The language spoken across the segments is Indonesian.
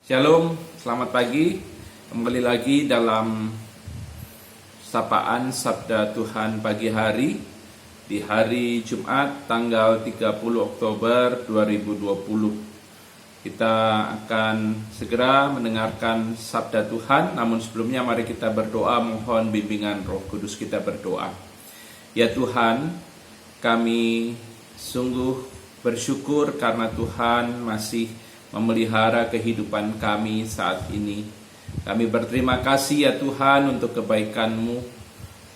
Shalom, selamat pagi. Kembali lagi dalam sapaan Sabda Tuhan pagi hari di hari Jumat tanggal 30 Oktober 2020. Kita akan segera mendengarkan Sabda Tuhan, namun sebelumnya mari kita berdoa mohon bimbingan Roh Kudus. Kita berdoa. Ya Tuhan, kami sungguh bersyukur karena Tuhan masih memelihara kehidupan kami saat ini. Kami berterima kasih ya Tuhan untuk kebaikan-Mu.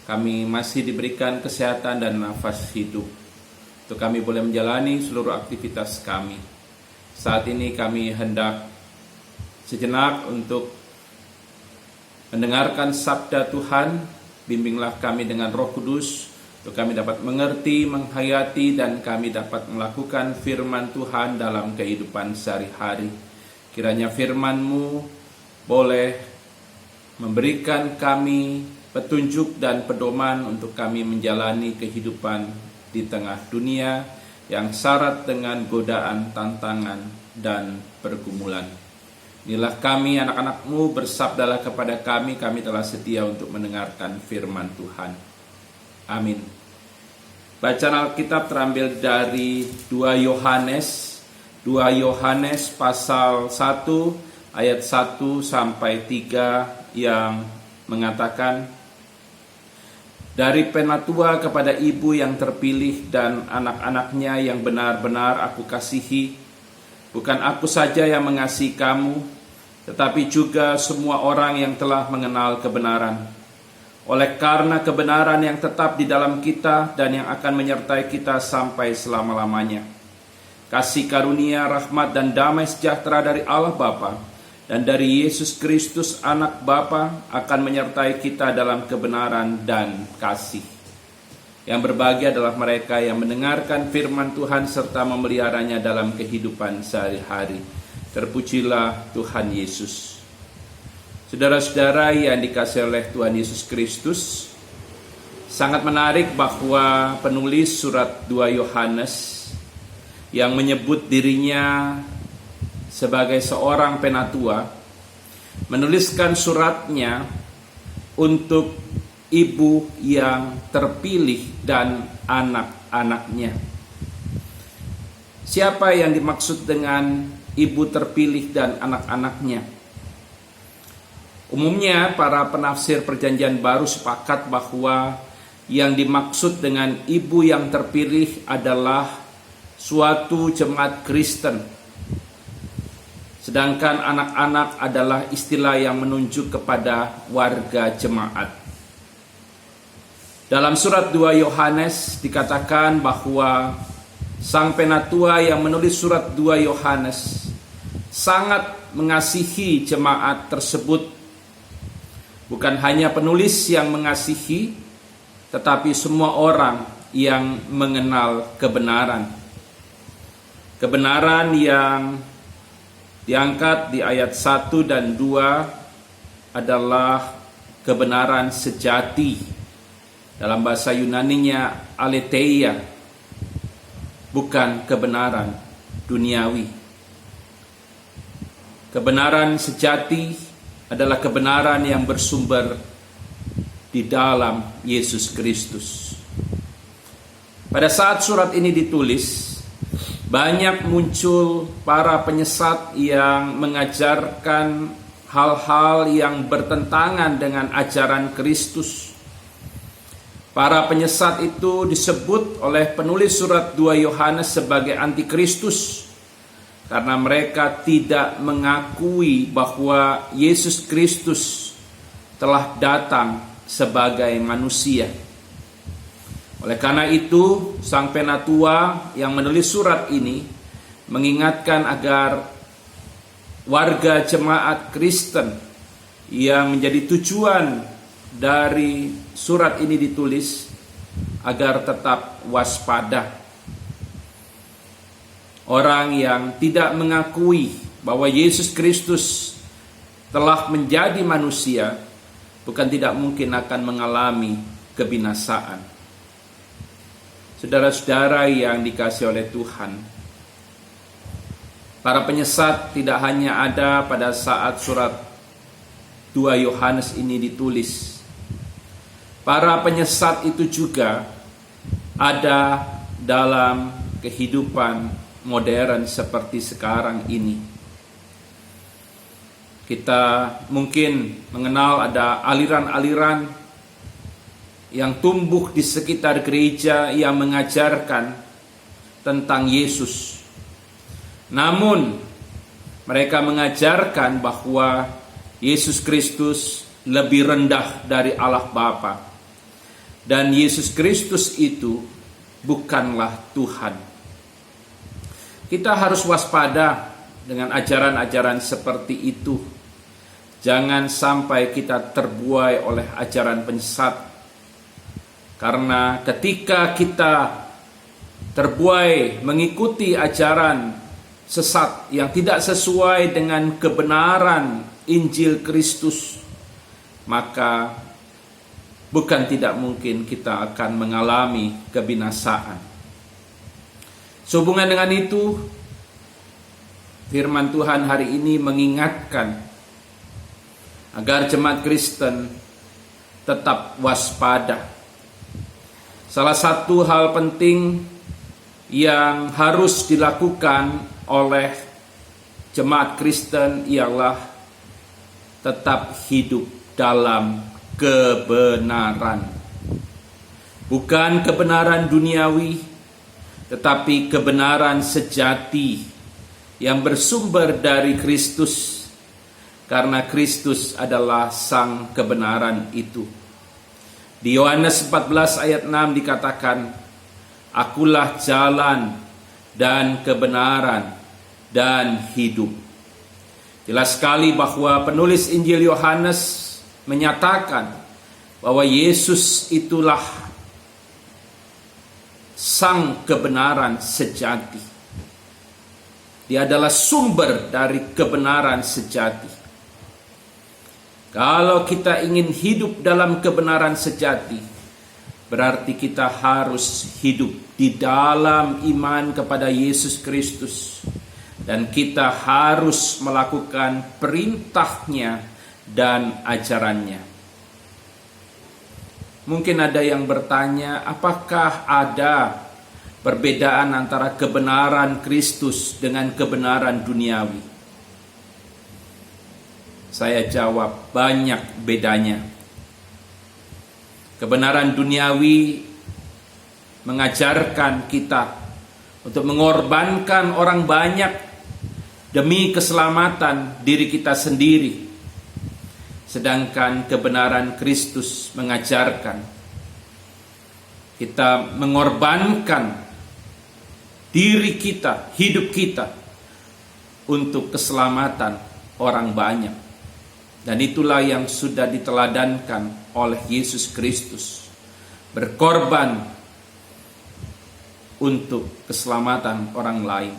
Kami masih diberikan kesehatan dan nafas hidup untuk kami boleh menjalani seluruh aktivitas kami. Saat ini kami hendak sejenak untuk mendengarkan sabda Tuhan. Bimbinglah kami dengan Roh Kudus untuk kami dapat mengerti, menghayati, dan kami dapat melakukan firman Tuhan dalam kehidupan sehari-hari. Kiranya firman-Mu boleh memberikan kami petunjuk dan pedoman untuk kami menjalani kehidupan di tengah dunia yang syarat dengan godaan, tantangan, dan pergumulan. Inilah kami anak-anak-Mu, bersabdalah kepada kami telah setia untuk mendengarkan firman Tuhan. Amin. Bacaan Alkitab terambil dari 2 Yohanes pasal 1 ayat 1 sampai 3 yang mengatakan, dari penatua kepada ibu yang terpilih dan anak-anaknya yang benar-benar aku kasihi, bukan aku saja yang mengasihi kamu, tetapi juga semua orang yang telah mengenal kebenaran. Oleh karena kebenaran yang tetap di dalam kita dan yang akan menyertai kita sampai selama-lamanya. Kasih karunia, rahmat, dan damai sejahtera dari Allah Bapa dan dari Yesus Kristus Anak Bapa akan menyertai kita dalam kebenaran dan kasih. Yang berbahagia adalah mereka yang mendengarkan firman Tuhan serta memeliharanya dalam kehidupan sehari-hari. Terpujilah Tuhan Yesus. Saudara-saudara yang dikasihi oleh Tuhan Yesus Kristus, sangat menarik bahwa penulis surat 2 Yohanes yang menyebut dirinya sebagai seorang penatua menuliskan suratnya untuk ibu yang terpilih dan anak-anaknya. Siapa yang dimaksud dengan ibu terpilih dan anak-anaknya? Umumnya para penafsir Perjanjian Baru sepakat bahwa yang dimaksud dengan ibu yang terpilih adalah suatu jemaat Kristen. Sedangkan anak-anak adalah istilah yang menunjuk kepada warga jemaat. Dalam surat 2 Yohanes dikatakan bahwa sang penatua yang menulis surat 2 Yohanes sangat mengasihi jemaat tersebut. Bukan hanya penulis yang mengasihi, tetapi semua orang yang mengenal kebenaran. Kebenaran yang diangkat di ayat 1 dan 2 adalah kebenaran sejati. Dalam bahasa Yunaninya aletheia, bukan kebenaran duniawi. Kebenaran sejati adalah kebenaran yang bersumber di dalam Yesus Kristus. Pada saat surat ini ditulis, banyak muncul para penyesat yang mengajarkan hal-hal yang bertentangan dengan ajaran Kristus. Para penyesat itu disebut oleh penulis surat 2 Yohanes sebagai antikristus, karena mereka tidak mengakui bahwa Yesus Kristus telah datang sebagai manusia. Oleh karena itu, sang penatua yang menulis surat ini mengingatkan agar warga jemaat Kristen yang menjadi tujuan dari surat ini ditulis agar tetap waspada. Orang yang tidak mengakui bahwa Yesus Kristus telah menjadi manusia bukan tidak mungkin akan mengalami kebinasaan. Saudara-saudara yang dikasihi oleh Tuhan, Para penyesat tidak hanya ada pada saat surat 2 Yohanes ini ditulis. Para penyesat itu juga ada dalam kehidupan modern seperti sekarang ini. Kita mungkin mengenal ada aliran-aliran yang tumbuh di sekitar gereja yang mengajarkan tentang Yesus. Namun mereka mengajarkan bahwa Yesus Kristus lebih rendah dari Allah Bapa, dan Yesus Kristus itu bukanlah Tuhan. Kita harus waspada dengan ajaran-ajaran seperti itu. Jangan sampai kita terbuai oleh ajaran penyesat. Karena ketika kita terbuai mengikuti ajaran sesat yang tidak sesuai dengan kebenaran Injil Kristus, maka bukan tidak mungkin kita akan mengalami kebinasaan. Sehubungan dengan itu, firman Tuhan hari ini mengingatkan agar jemaat Kristen tetap waspada. Salah satu hal penting yang harus dilakukan oleh jemaat Kristen ialah tetap hidup dalam kebenaran. Bukan kebenaran duniawi, tetapi kebenaran sejati yang bersumber dari Kristus, karena Kristus adalah sang kebenaran itu. Di Yohanes 14 ayat 6 dikatakan, "Akulah jalan dan kebenaran dan hidup." Jelas sekali bahwa penulis Injil Yohanes menyatakan bahwa Yesus itulah sang kebenaran sejati. Dia adalah sumber dari kebenaran sejati. Kalau kita ingin hidup dalam kebenaran sejati, berarti kita harus hidup di dalam iman kepada Yesus Kristus, dan kita harus melakukan perintahnya dan ajarannya. Mungkin ada yang bertanya, apakah ada perbedaan antara kebenaran Kristus dengan kebenaran duniawi? Saya jawab, banyak bedanya. Kebenaran duniawi mengajarkan kita untuk mengorbankan orang banyak demi keselamatan diri kita sendiri. Sedangkan kebenaran Kristus mengajarkan kita mengorbankan diri kita, hidup kita untuk keselamatan orang banyak. Dan itulah yang sudah diteladankan oleh Yesus Kristus, berkorban untuk keselamatan orang lain,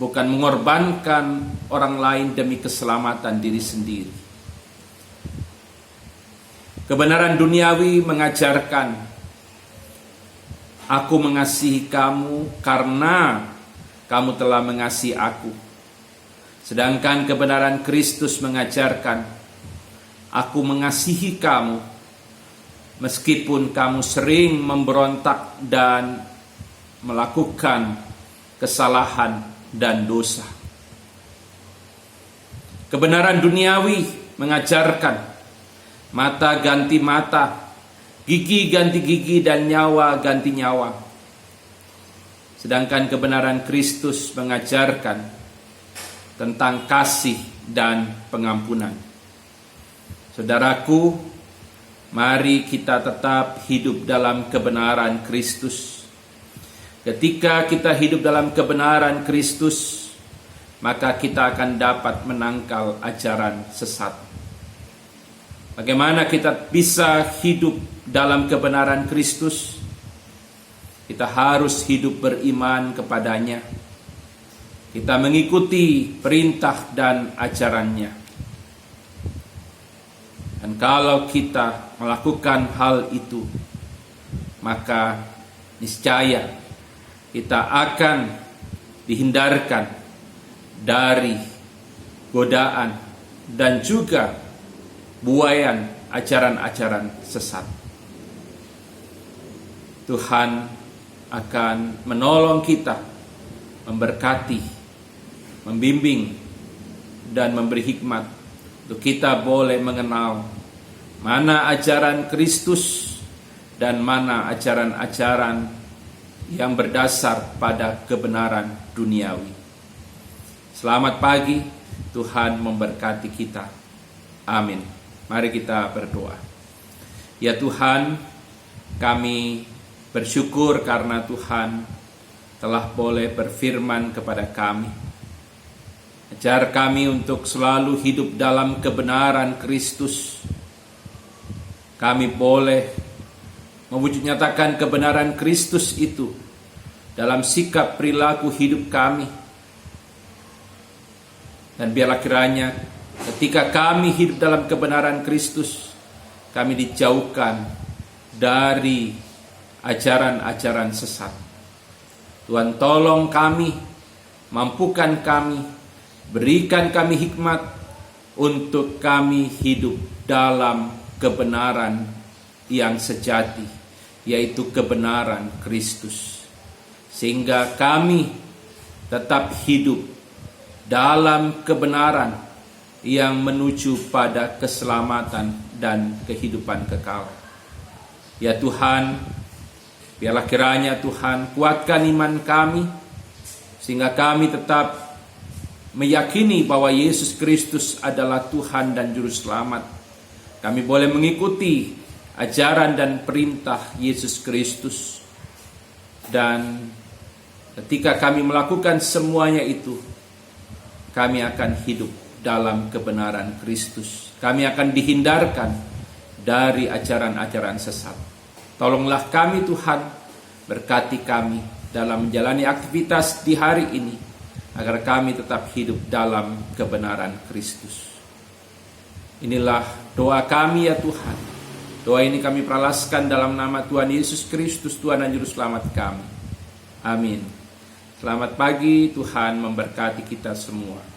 bukan mengorbankan orang lain demi keselamatan diri sendiri. Kebenaran duniawi mengajarkan, aku mengasihi kamu karena kamu telah mengasihi aku. Sedangkan kebenaran Kristus mengajarkan, aku mengasihi kamu meskipun kamu sering memberontak dan melakukan kesalahan dan dosa. Kebenaran duniawi mengajarkan mata ganti mata, gigi ganti gigi, dan nyawa ganti nyawa. Sedangkan kebenaran Kristus mengajarkan tentang kasih dan pengampunan. Saudaraku, mari kita tetap hidup dalam kebenaran Kristus. Ketika kita hidup dalam kebenaran Kristus, maka kita akan dapat menangkal ajaran sesat. Bagaimana kita bisa hidup dalam kebenaran Kristus? Kita harus hidup beriman kepadanya. Kita mengikuti perintah dan ajarannya. Dan kalau kita melakukan hal itu, maka niscaya kita akan dihindarkan dari godaan dan juga buaian ajaran-ajaran sesat. Tuhan akan menolong kita, memberkati, membimbing, dan memberi hikmat untuk kita boleh mengenal mana ajaran Kristus dan mana ajaran-ajaran yang berdasar pada kebenaran duniawi. Selamat pagi, Tuhan memberkati kita. Amin. Mari kita berdoa. Ya Tuhan, kami bersyukur karena Tuhan telah boleh berfirman kepada kami. Ajar kami untuk selalu hidup dalam kebenaran Kristus. Kami boleh mewujud nyatakan kebenaran Kristus itu dalam sikap perilaku hidup kami. Dan biarlah kiranya ketika kami hidup dalam kebenaran Kristus, kami dijauhkan dari ajaran-ajaran sesat. Tuhan tolong kami, mampukan kami, berikan kami hikmat untuk kami hidup dalam kebenaran yang sejati, yaitu kebenaran Kristus. Sehingga kami tetap hidup dalam kebenaran yang menuju pada keselamatan dan kehidupan kekal. Ya Tuhan, biarlah kiranya Tuhan kuatkan iman kami, sehingga kami tetap meyakini bahwa Yesus Kristus adalah Tuhan dan Juru Selamat. Kami boleh mengikuti ajaran dan perintah Yesus Kristus. Dan ketika kami melakukan semuanya itu, kami akan hidup dalam kebenaran Kristus. Kami akan dihindarkan dari ajaran-ajaran sesat. Tolonglah kami Tuhan, berkati kami dalam menjalani aktivitas di hari ini, agar kami tetap hidup dalam kebenaran Kristus. Inilah doa kami ya Tuhan. Doa ini kami peralaskan dalam nama Tuhan Yesus Kristus, Tuhan dan Juru Selamat kami. Amin. Selamat pagi, Tuhan memberkati kita semua.